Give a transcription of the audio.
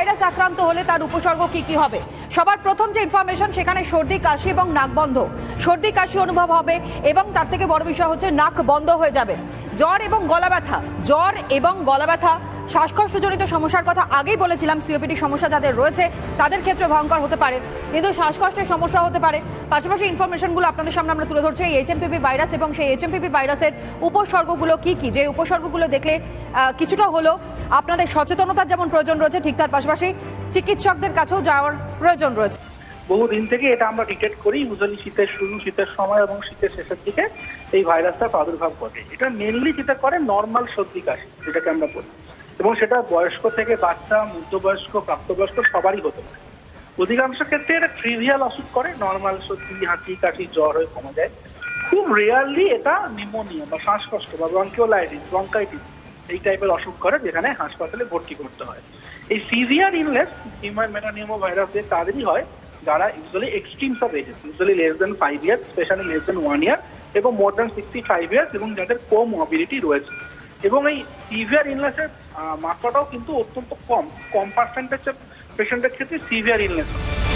Virus আক্রান্ত হলে তার উপসর্গ কি কি হবে। সবার প্রথম যে ইনফরমেশন, সেখানে সর্দি কাশি এবং নাক বন্ধ, সর্দি কাশি অনুভব হবে এবং তার থেকে বড় বিষয় হচ্ছে নাক বন্ধ হয়ে যাবে। জ্বর এবং গলা ব্যথা, শ্বাসকষ্টজনিত সমস্যার কথা আগেই বলেছিলাম। সিওপিডি সমস্যা যাদের রয়েছে তাদের ক্ষেত্রে ভয়ঙ্কর হতে পারে, কিন্তু শ্বাসকষ্টের সমস্যা হতে পারে। পাশাপাশি ইনফরমেশনগুলো আপনাদের সামনে আমরা তুলে ধরছি এই এইচএমপিভি ভাইরাস এবং সেই এইচএমপিভি ভাইরাসের উপসর্গগুলো কি কি, যে উপসর্গগুলো দেখলে কিছুটা হলো আপনাদের সচেতনতার যেমন প্রয়োজন রয়েছে, ঠিক তার পাশাপাশি চিকিৎসকদের কাছেও যাওয়ার প্রয়োজন রয়েছে। বহুদিন থেকে এটা আমরা ডিটেক্ট করি, ইউজুয়ালি শীতের শুরু, শীতের সময় এবং শীতের শেষের দিকে এই ভাইরাসটার প্রাদুর্ভাব ঘটে। এটা মেনলি যেটা করে নর্মাল সর্দি কাশি যেটাকে আমরা বলি, এবং সেটা বয়স্ক থেকে বাচ্চা, মধ্যবয়স্ক, প্রাপ্তবয়স্ক সবারই হতে পারে। অধিকাংশ ক্ষেত্রে এটা ট্রিভিয়াল অসুখ করে, নর্মাল সর্দি, হাঁচি, কাশি, জ্বর হয়ে কমে যায়। খুব রেয়ারলি এটা নিউমোনিয়া বা শ্বাসকষ্ট বা ব্রঙ্কাইটিস এই টাইপের অসুখ করে, যেখানে হাসপাতালে ভর্তি করতে হয়। এই সিভিয়ার ইলনেস হিউম্যান মেটানিউমো ভাইরাসের তাদেরই হয় যারা usually extremes of ages, usually less than 5 years, specially less than 1 year এবং মোর দেন 65 ইয়ার্স, এবং যাদের কোমরবিডিটি রয়েছে। এবং এই সিভিয়ার ইলনেসের মাত্রাটাও কিন্তু অত্যন্ত কম পার্সেন্টেজের পেশেন্টের ক্ষেত্রে সিভিয়ার ইলনেস হয়।